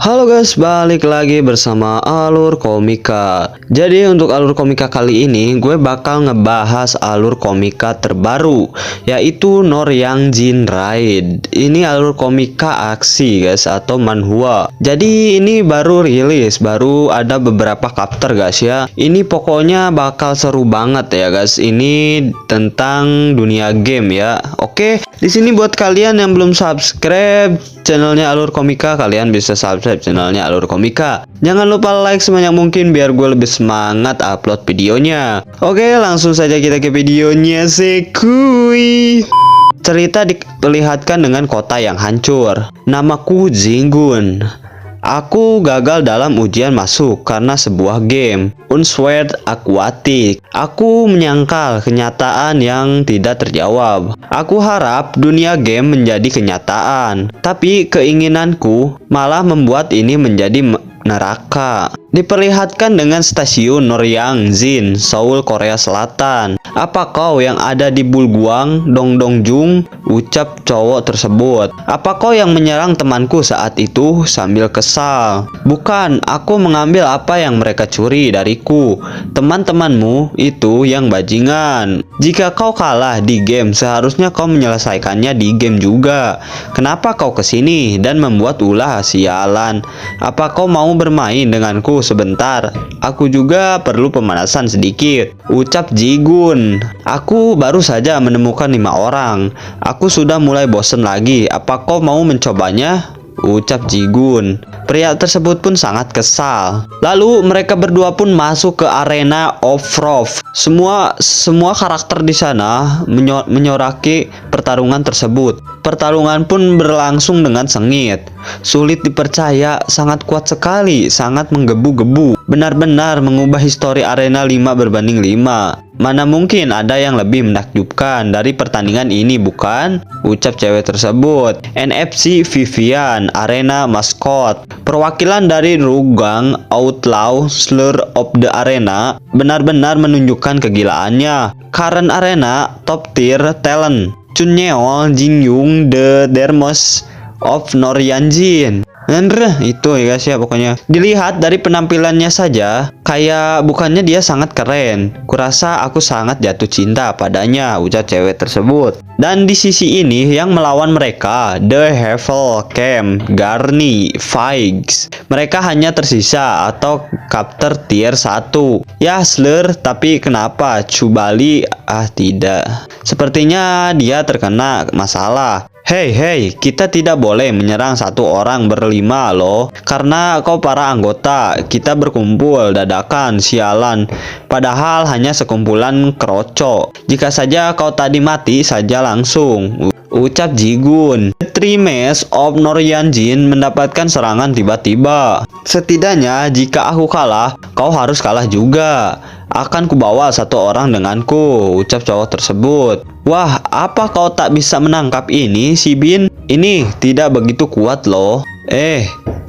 Halo guys, balik lagi bersama Alur Komika. Jadi untuk Alur Komika kali ini gue bakal ngebahas alur komika terbaru, yaitu Noryang Jin Raid. Ini alur komika aksi guys, atau manhwa. Jadi ini baru rilis, baru ada beberapa chapter guys ya. Ini pokoknya bakal seru banget ya guys. Ini tentang dunia game ya. Oke, di sini buat kalian yang belum subscribe channelnya Alur Komika, kalian bisa subscribe channelnya Alur Komika. Jangan lupa like sebanyak mungkin biar gue lebih semangat upload videonya. Oke, langsung saja kita ke videonya sekuy. Cerita diperlihatkan dengan kota yang hancur. Namaku Jinggun. Aku gagal dalam ujian masuk karena sebuah game Unsword Aquatic. Aku menyangkal kenyataan yang tidak terjawab. Aku harap dunia game menjadi kenyataan, tapi keinginanku malah membuat ini menjadi neraka. Diperlihatkan dengan stasiun Noryang Jin, Seoul, Korea Selatan. Apa kau yang ada di Bulguang, Dongdongjung? Ucap cowok tersebut. Apa kau yang menyerang temanku saat itu? Sambil kesal. Bukan, aku mengambil apa yang mereka curi dariku. Teman-temanmu itu yang bajingan. Jika kau kalah di game, seharusnya kau menyelesaikannya di game juga. Kenapa kau kesini dan membuat ulah, sialan? Apa kau mau bermain denganku sebentar? Aku juga perlu pemanasan sedikit, ucap Jigun. Aku baru saja menemukan 5 orang. Aku sudah mulai bosen lagi. Apa kau mau mencobanya? Ucap Jigun. Pria tersebut pun sangat kesal. Lalu mereka berdua pun masuk ke arena of Wrath. Semua karakter di sana menyoraki pertarungan tersebut. Pertarungan pun berlangsung dengan sengit. Sulit dipercaya, sangat kuat sekali, sangat menggebu-gebu. Benar-benar mengubah histori arena 5-5. Mana mungkin ada yang lebih menakjubkan dari pertandingan ini, bukan? Ucap cewek tersebut. NFC Vivian, arena maskot. Perwakilan dari Rugang Outlaw Slur of the Arena benar-benar menunjukkan kegilaannya. Current arena top tier talent. Chunyeol Jinyoung the Dermos of Noryang Jin. Itu ya guys ya, pokoknya dilihat dari penampilannya saja kayak bukannya dia sangat keren. Kurasa aku sangat jatuh cinta padanya, ucap cewek tersebut. Dan di sisi ini yang melawan mereka The Hevel Camp, Garni, Figs. Mereka hanya tersisa atau chapter tier 1. Ya Slur, tapi kenapa Cubali? Tidak. Sepertinya dia terkena masalah. Hei, kita tidak boleh menyerang satu orang berlima loh. Karena kau para anggota, kita berkumpul dadakan, sialan. Padahal hanya sekumpulan kroco. Jika saja kau tadi mati saja langsung, ucap Jigun. Three Maze of Noryang Jin mendapatkan serangan tiba-tiba. Setidaknya jika aku kalah, kau harus kalah juga. Akan kubawa satu orang denganku, ucap cowok tersebut. Wah, apa kau tak bisa menangkap ini, si Bin? Ini tidak begitu kuat loh.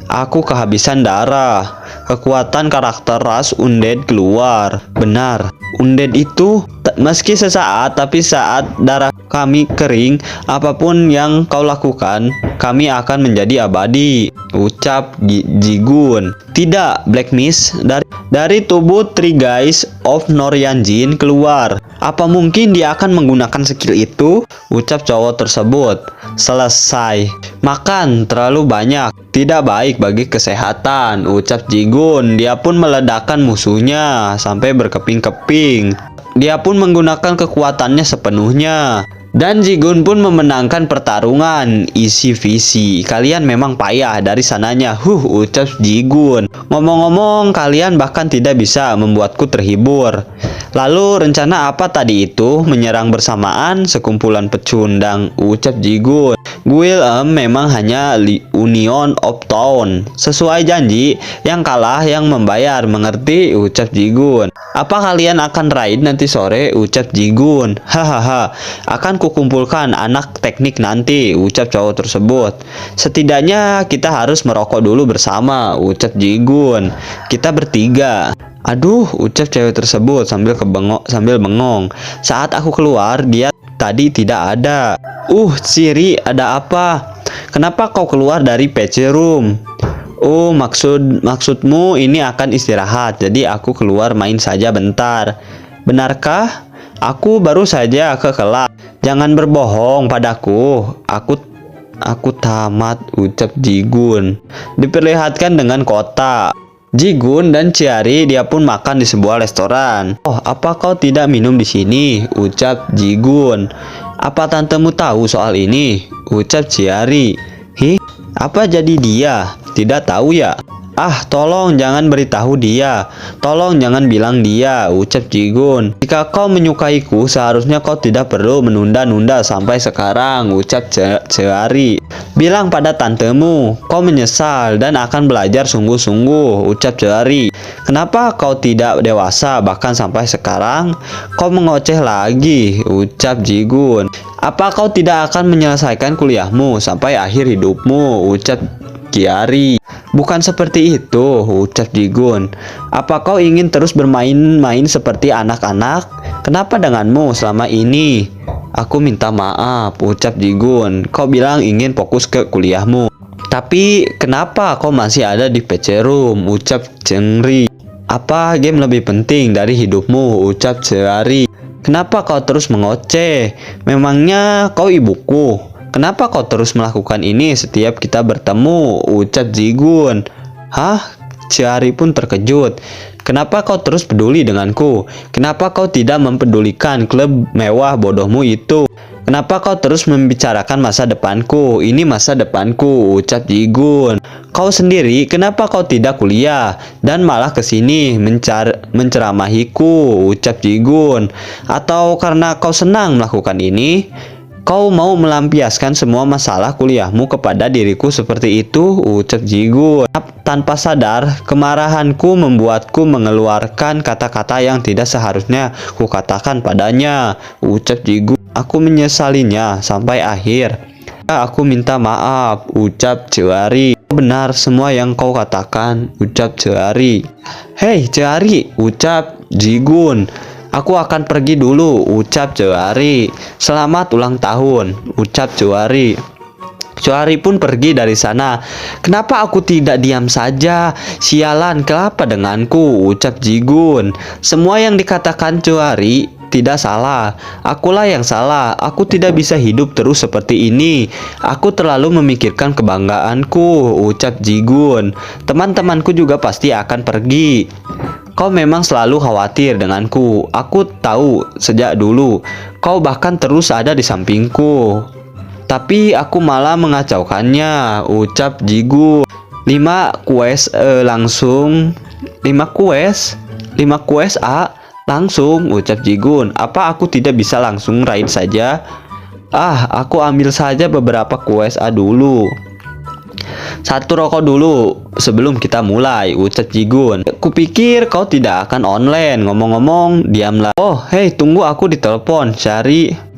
Aku kehabisan darah. Kekuatan karakter ras undead keluar. Benar, undead itu meski sesaat, tapi saat darah kami kering, apapun yang kau lakukan, kami akan menjadi abadi, ucap Jigun. Tidak, Black Mist, dari tubuh Three Guys of Noryang Jin keluar. Apa mungkin dia akan menggunakan skill itu? Ucap cowok tersebut. Selesai. Makan terlalu banyak tidak baik bagi kesehatan, ucap Jigun. Dia pun meledakkan musuhnya sampai berkeping-keping. Dia pun menggunakan kekuatannya sepenuhnya. Dan Jigun pun memenangkan pertarungan. Isi visi. Kalian memang payah dari sananya. Ucap Jigun. Ngomong-ngomong, kalian bahkan tidak bisa membuatku terhibur. Lalu rencana apa tadi itu? Menyerang bersamaan sekumpulan pecundang, ucap Jigun. Guild memang hanya Union of Town. Sesuai janji, yang kalah yang membayar, mengerti? Ucap Jigun. Apa kalian akan raid nanti sore? Ucap Jigun. Hahaha, akan kukumpulkan anak teknik nanti, ucap cowok tersebut. Setidaknya kita harus merokok dulu bersama, ucap Jigun. Kita bertiga. Aduh, ucap cewek tersebut sambil bengong. Saat aku keluar, dia tadi tidak ada. Ciri, ada apa? Kenapa kau keluar dari PC room? Oh, maksudmu ini akan istirahat, jadi aku keluar main saja bentar. Benarkah? Aku baru saja ke kelas. Jangan berbohong padaku. Aku tamat, ucap Jigun. Diperlihatkan dengan kotak. Jigun dan Chiari dia pun makan di sebuah restoran. Oh, apa kau tidak minum di sini? Ucap Jigun. Apa tantemu tahu soal ini? Ucap Chiari. Hi, apa jadi dia? Tidak tahu ya? Ah, tolong jangan beritahu dia. Tolong jangan bilang dia, ucap Jigun. Jika kau menyukaiku, seharusnya kau tidak perlu menunda-nunda sampai sekarang, ucap Chiari. Bilang pada tantemu, kau menyesal dan akan belajar sungguh-sungguh, ucap Chiari. Kenapa kau tidak dewasa bahkan sampai sekarang? Kau mengoceh lagi, ucap Jigun. Apa kau tidak akan menyelesaikan kuliahmu sampai akhir hidupmu, ucap Chiari. Bukan seperti itu, ucap Jigun. Apa kau ingin terus bermain-main seperti anak-anak? Kenapa denganmu selama ini? Aku minta maaf, ucap Jigun. Kau bilang ingin fokus ke kuliahmu. Tapi kenapa kau masih ada di PC Room? Ucap Chengri. Apa game lebih penting dari hidupmu? Ucap Chiari. Kenapa kau terus mengoceh? Memangnya kau ibuku? Kenapa kau terus melakukan ini setiap kita bertemu? Ucap Jigun. Hah? Chiari pun terkejut. Kenapa kau terus peduli denganku? Kenapa kau tidak mempedulikan klub mewah bodohmu itu? Kenapa kau terus membicarakan masa depanku? Ini masa depanku, ucap Jigun. Kau sendiri, kenapa kau tidak kuliah dan malah kesini menceramahiku? Ucap Jigun. Atau karena kau senang melakukan ini? Kau mau melampiaskan semua masalah kuliahmu kepada diriku seperti itu? Ucap Jigun. Tanpa sadar, kemarahanku membuatku mengeluarkan kata-kata yang tidak seharusnya kukatakan padanya. Ucap Jigun. Aku menyesalinya sampai akhir. Aku minta maaf, ucap Chiari. Benar semua yang kau katakan, ucap Chiari. Hei Chiari, ucap Jigun. Aku akan pergi dulu, ucap Chiari. Selamat ulang tahun, ucap Chiari. Chiari pun pergi dari sana. Kenapa aku tidak diam saja? Sialan, kenapa denganku? Ucap Jigun. Semua yang dikatakan Chiari tidak salah. Akulah yang salah. Aku tidak bisa hidup terus seperti ini. Aku terlalu memikirkan kebanggaanku, ucap Jigun. Teman-temanku juga pasti akan pergi. Kau memang selalu khawatir denganku. Aku tahu sejak dulu. Kau bahkan terus ada di sampingku. Tapi aku malah mengacaukannya, ucap Jigun. 5 quest langsung. 5 quest A langsung, ucap Jigun. Apa aku tidak bisa langsung raid saja? Ah, aku ambil saja beberapa quest A dulu. 1 rokok dulu sebelum kita mulai, ucap Jigun. Kupikir kau tidak akan online. Ngomong-ngomong, diamlah. Oh, hei, tunggu, aku ditelepon. Chiari.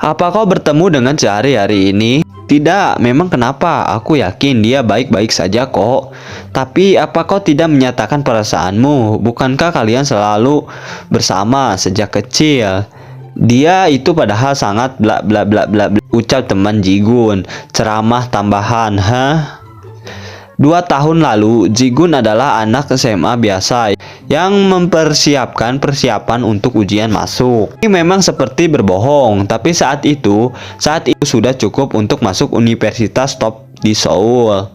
Apa kau bertemu dengan Chiari hari ini? Tidak, memang kenapa? Aku yakin dia baik-baik saja kok. Tapi apa kau tidak menyatakan perasaanmu? Bukankah kalian selalu bersama sejak kecil? Dia itu padahal sangat bla bla bla bla bla, ucap teman Jigun. Ceramah tambahan, hah? 2 tahun lalu, Jigun adalah anak SMA biasa yang mempersiapkan persiapan untuk ujian masuk. Ini memang seperti berbohong, tapi saat itu sudah cukup untuk masuk universitas top di Seoul.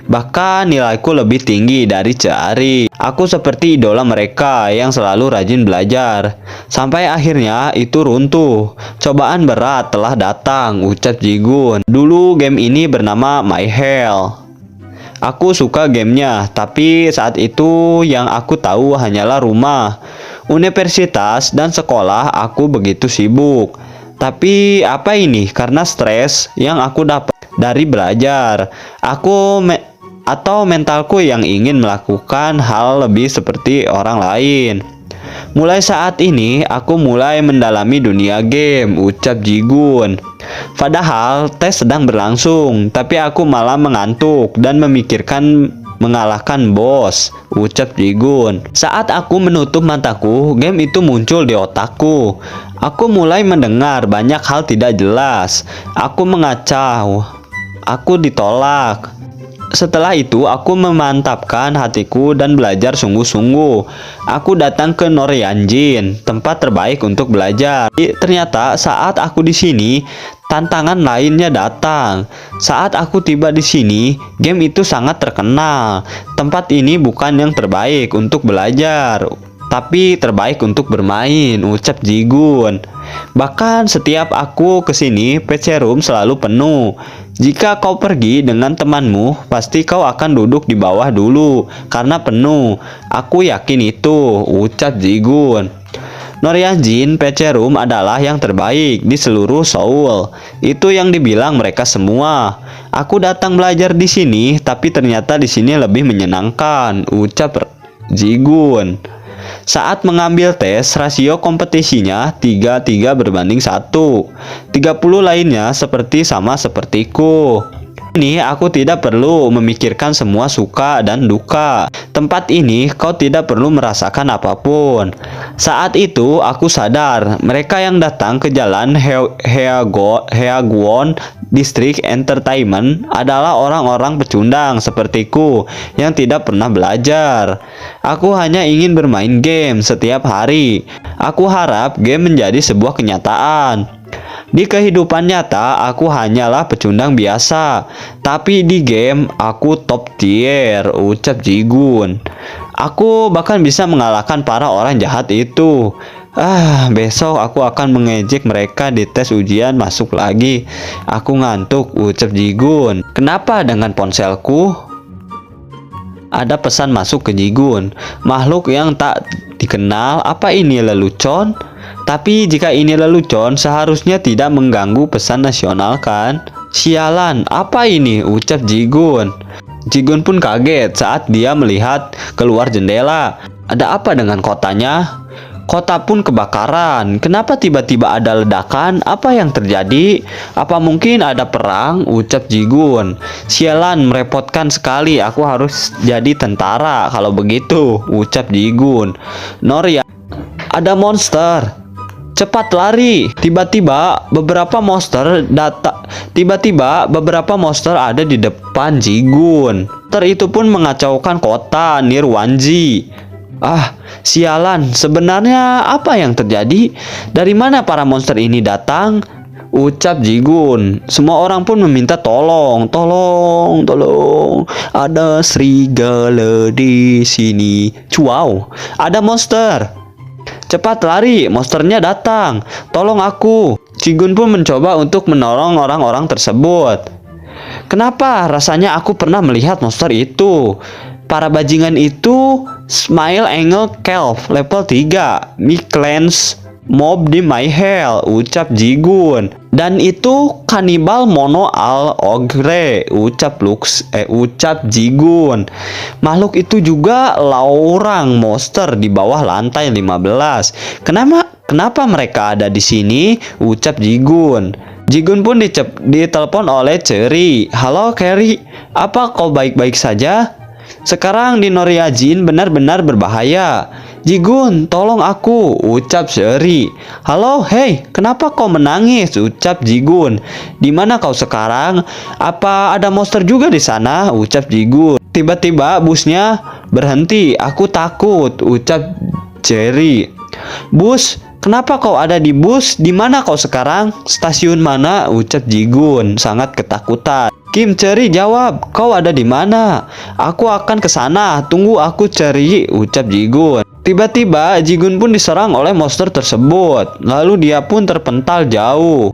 Bahkan nilaiku lebih tinggi dari Chiari. Aku seperti idola mereka yang selalu rajin belajar. Sampai akhirnya itu runtuh. Cobaan berat telah datang, ucap Jigun. Dulu game ini bernama My Hell. Aku suka gamenya, tapi saat itu yang aku tahu hanyalah rumah, universitas, dan sekolah. Aku begitu sibuk. Tapi apa ini? Karena stres yang aku dapat dari belajar. Atau mentalku yang ingin melakukan hal lebih seperti orang lain. Mulai saat ini, aku mulai mendalami dunia game, ucap Jigun. Padahal tes sedang berlangsung, tapi aku malah mengantuk dan memikirkan mengalahkan bos, ucap Jigun. Saat aku menutup mataku, game itu muncul di otakku. Aku mulai mendengar banyak hal tidak jelas. Aku mengacau. Aku ditolak. Setelah itu aku memantapkan hatiku dan belajar sungguh-sungguh. Aku datang ke Noryanjin, tempat terbaik untuk belajar. Ternyata saat aku di sini, tantangan lainnya datang. Saat aku tiba di sini, game itu sangat terkenal. Tempat ini bukan yang terbaik untuk belajar, tapi terbaik untuk bermain, ucap Jigun. Bahkan setiap aku kesini, PC room selalu penuh. Jika kau pergi dengan temanmu, pasti kau akan duduk di bawah dulu karena penuh. Aku yakin itu, ucap Jigun. Noryanjin PC Room adalah yang terbaik di seluruh Seoul. Itu yang dibilang mereka semua. Aku datang belajar di sini, tapi ternyata di sini lebih menyenangkan, ucap Jigun. Saat mengambil tes, rasio kompetisinya 33 berbanding 1. 30 lainnya sama sepertiku. Ini aku tidak perlu memikirkan semua suka dan duka. Tempat ini kau tidak perlu merasakan apapun. Saat itu aku sadar mereka yang datang ke jalan Haegwon District Entertainment adalah orang-orang pecundang sepertiku yang tidak pernah belajar. Aku hanya ingin bermain game setiap hari. Aku harap game menjadi sebuah kenyataan. Di kehidupan nyata, aku hanyalah pecundang biasa. Tapi di game, aku top tier, ucap Jigun. Aku bahkan bisa mengalahkan para orang jahat itu. Besok aku akan mengejek mereka di tes ujian masuk lagi. Aku ngantuk, ucap Jigun. Kenapa dengan ponselku? Ada pesan masuk ke Jigun. Makhluk yang tak dikenal, apa ini lelucon? Tapi jika ini lelucon, seharusnya tidak mengganggu pesan nasional kan? Sialan, apa ini? Ucap Jigun. Jigun pun kaget saat dia melihat keluar jendela. Ada apa dengan kotanya? Kota pun kebakaran. Kenapa tiba-tiba ada ledakan? Apa yang terjadi? Apa mungkin ada perang? Ucap Jigun. Sialan, merepotkan sekali. Aku harus jadi tentara kalau begitu, ucap Jigun. Norya, ada monster. Cepat lari. Tiba-tiba beberapa monster ada di depan Jigun. Monster itu pun mengacaukan kota Nirwanji. Sialan, sebenarnya apa yang terjadi? Dari mana para monster ini datang? Ucap Jigun. Semua orang pun meminta tolong. Tolong. Ada serigala di sini. Wow, ada monster. Cepat lari, monsternya datang. Tolong aku. Jigun pun mencoba untuk menolong orang-orang tersebut. Kenapa? Rasanya aku pernah melihat monster itu. Para bajingan itu Smile Angle Calf level 3. Cleanse mob di my hell, ucap Jigun. Dan itu kanibal mono al ogre, ucap Jigun. Makhluk itu juga laurang monster di bawah lantai 15. Kenapa mereka ada di sini? Ucap Jigun. Jigun pun ditelepon oleh Cherry. Halo Carrie, apa kau baik-baik saja? Sekarang di Noryanjin benar-benar berbahaya. Jigun, tolong aku, ucap Cherry. Halo, hei, kenapa kau menangis? Ucap Jigun. Di mana kau sekarang? Apa ada monster juga di sana? Ucap Jigun. Tiba-tiba busnya berhenti. Aku takut, ucap Cherry. Bus, kenapa kau ada di bus? Di mana kau sekarang? Stasiun mana? Ucap Jigun, sangat ketakutan. Kim, Cherry jawab, kau ada di mana? Aku akan ke sana. Tunggu aku, Cherry, ucap Jigun. Tiba-tiba Jigun pun diserang oleh monster tersebut. Lalu dia pun terpental jauh.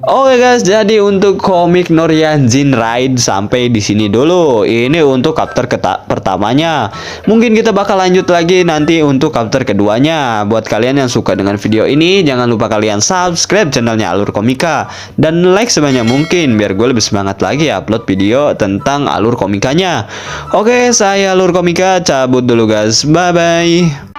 Oke guys, jadi untuk komik Noryanjin Ride sampai di sini dulu. Ini untuk chapter pertamanya. Mungkin kita bakal lanjut lagi nanti untuk chapter keduanya. Buat kalian yang suka dengan video ini, jangan lupa kalian subscribe channelnya Alur Komika dan like sebanyak mungkin biar gue lebih semangat lagi upload video tentang Alur Komikanya. Oke, saya Alur Komika cabut dulu guys. Bye bye.